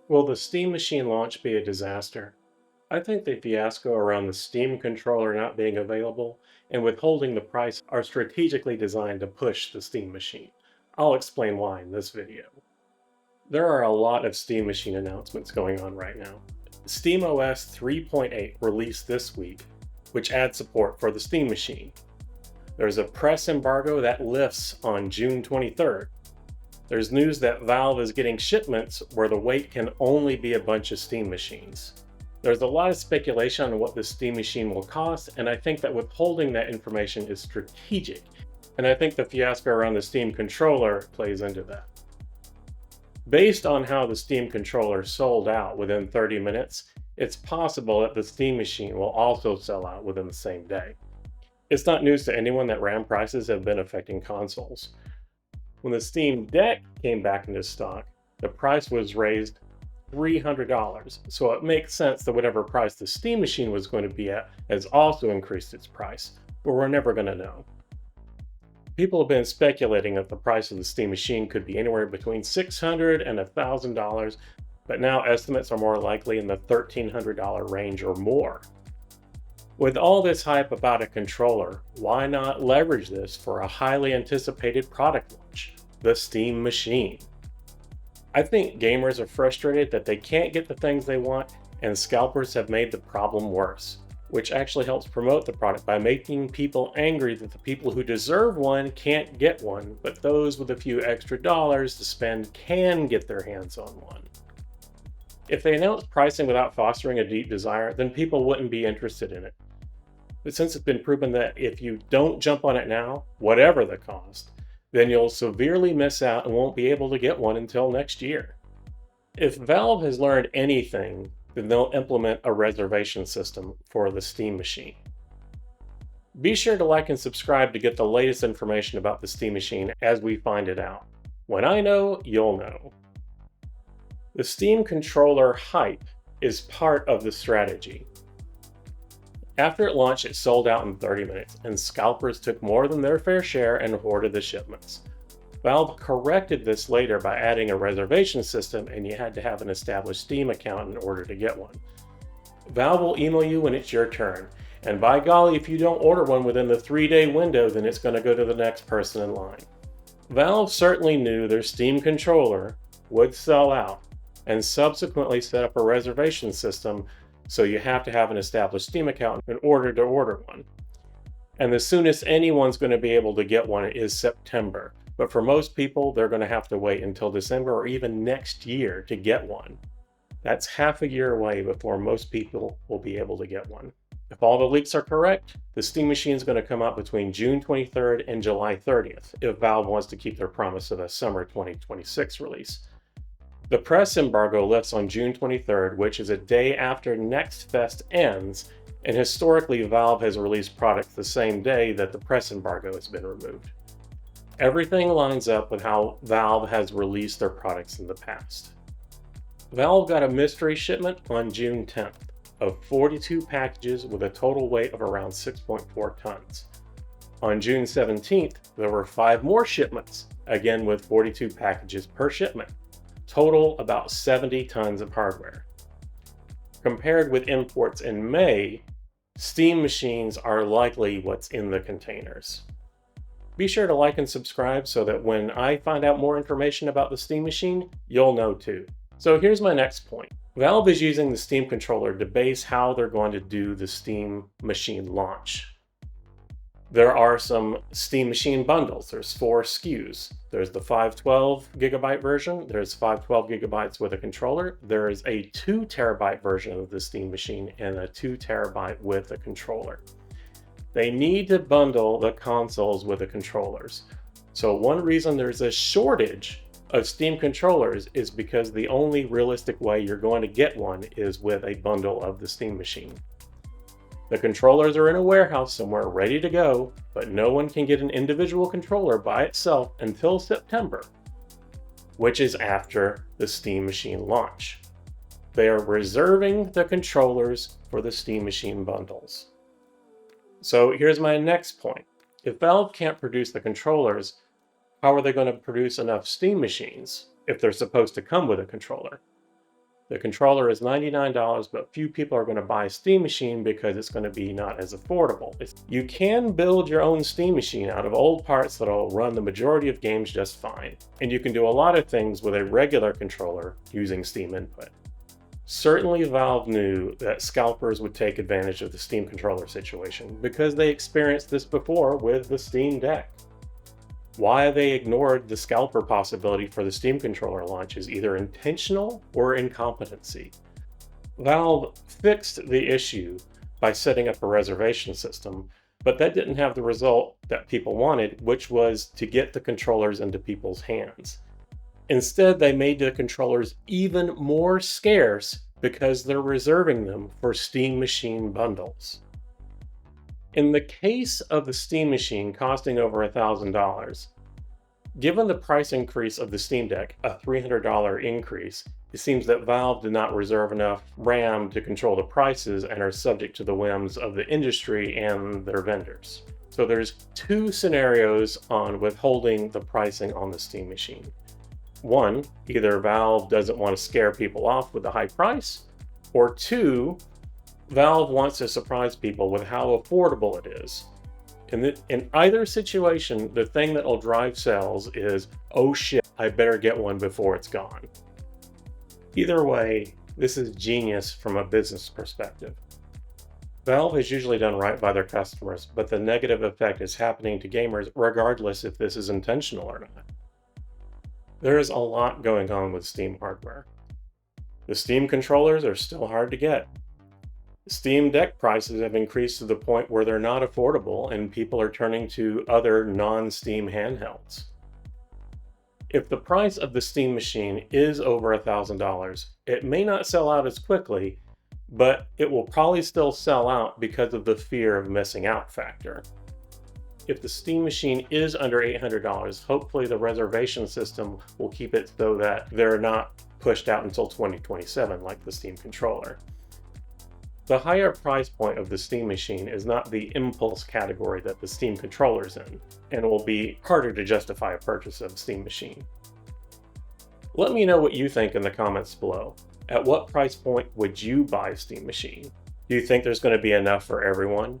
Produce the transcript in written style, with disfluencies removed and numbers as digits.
Will the Steam Machine launch be a disaster? I think the fiasco around the Steam controller not being available and withholding the price are strategically designed to push the Steam Machine. I'll explain why in this video. There are a lot of Steam Machine announcements going on right now. SteamOS 3.8 released this week, which adds support for the Steam Machine. There's a press embargo that lifts on June 23rd. There's news that Valve is getting shipments where the weight can only be a bunch of Steam machines. There's a lot of speculation on what the Steam Machine will cost, and I think that withholding that information is strategic. And I think the fiasco around the Steam controller plays into that. Based on how the Steam controller sold out within 30 minutes, it's possible that the Steam Machine will also sell out within the same day. It's not news to anyone that RAM prices have been affecting consoles. When the Steam Deck came back into stock, the price was raised $300, so it makes sense that whatever price the Steam Machine was going to be at has also increased its price, but we're never going to know. People have been speculating that the price of the Steam Machine could be anywhere between $600 and $1,000, but now estimates are more likely in the $1,300 range or more. With all this hype about a controller, why not leverage this for a highly anticipated product launch, the Steam Machine? I think gamers are frustrated that they can't get the things they want, and scalpers have made the problem worse, which actually helps promote the product by making people angry that the people who deserve one can't get one, but those with a few extra dollars to spend can get their hands on one. If they announce pricing without fostering a deep desire, then people wouldn't be interested in it. But since it's been proven that if you don't jump on it now, whatever the cost, then you'll severely miss out and won't be able to get one until next year. If Valve has learned anything, then they'll implement a reservation system for the Steam Machine. Be sure to like and subscribe to get the latest information about the Steam Machine as we find it out. When I know, you'll know. The Steam controller hype is part of the strategy. After it launched, it sold out in 30 minutes, and scalpers took more than their fair share and hoarded the shipments. Valve corrected this later by adding a reservation system, and you had to have an established Steam account in order to get one. Valve will email you when it's your turn, and by golly, if you don't order one within the 3-day window, then it's going to go to the next person in line. Valve certainly knew their Steam controller would sell out, and subsequently set up a reservation system, so you have to have an established Steam account in order to order one. And the soonest anyone's going to be able to get one is September. But for most people, they're going to have to wait until December or even next year to get one. That's half a year away before most people will be able to get one. If all the leaks are correct, the Steam Machine is going to come out between June 23rd and July 30th, if Valve wants to keep their promise of a summer 2026 release. The press embargo lifts on June 23rd, which is a day after Next Fest ends, and historically Valve has released products the same day that the press embargo has been removed. Everything lines up with how Valve has released their products in the past. Valve got a mystery shipment on June 10th of 42 packages with a total weight of around 6.4 tons. On June 17th, there were 5 more shipments, again with 42 packages per shipment. Total about 70 tons of hardware. Compared with imports in May, Steam machines are likely what's in the containers. Be sure to like and subscribe so that when I find out more information about the Steam Machine, you'll know too. So here's my next point. Valve is using the Steam controller to base how they're going to do the Steam Machine launch. There are some Steam Machine bundles. There's 4 SKUs. There's the 512 gigabyte version. There's 512 gigabytes with a controller. There is a 2 terabyte version of the Steam Machine and a 2 terabyte with a controller. They need to bundle the consoles with the controllers. So one reason there's a shortage of Steam controllers is because the only realistic way you're going to get one is with a bundle of the Steam Machine. The controllers are in a warehouse somewhere ready to go, but no one can get an individual controller by itself until September, which is after the Steam Machine launch. They are reserving the controllers for the Steam Machine bundles. So here's my next point. If Valve can't produce the controllers, how are they going to produce enough Steam machines if they're supposed to come with a controller? The controller is $99, but few people are going to buy a Steam machine because it's going to be not as affordable. You can build your own Steam machine out of old parts that'll run the majority of games just fine. And you can do a lot of things with a regular controller using Steam input. Certainly Valve knew that scalpers would take advantage of the Steam controller situation because they experienced this before with the Steam Deck. Why they ignored the scalper possibility for the Steam controller launch is either intentional or incompetency. Valve fixed the issue by setting up a reservation system, but that didn't have the result that people wanted, which was to get the controllers into people's hands. Instead, they made the controllers even more scarce because they're reserving them for Steam Machine bundles. In the case of the Steam Machine costing over $1,000, given the price increase of the Steam Deck, a $300 increase, it seems that Valve did not reserve enough RAM to control the prices and are subject to the whims of the industry and their vendors. So there's two scenarios on withholding the pricing on the Steam Machine. One, either Valve doesn't want to scare people off with the high price, or two, Valve wants to surprise people with how affordable it is. In either situation, the thing that'll drive sales is, oh shit, I better get one before it's gone. Either way, this is genius from a business perspective. Valve has usually done right by their customers, but the negative effect is happening to gamers regardless if this is intentional or not. There is a lot going on with Steam hardware. The Steam controllers are still hard to get. Steam Deck prices have increased to the point where they're not affordable and people are turning to other non-Steam handhelds. If the price of the Steam machine is over $1,000, it may not sell out as quickly, but it will probably still sell out because of the fear of missing out factor. If the Steam machine is under $800, hopefully the reservation system will keep it so that they're not pushed out until 2027 like the Steam controller. The higher price point of the Steam machine is not the impulse category that the Steam controller is in, and it will be harder to justify a purchase of a Steam machine. Let me know what you think in the comments below. At what price point would you buy a Steam machine? Do you think there's going to be enough for everyone?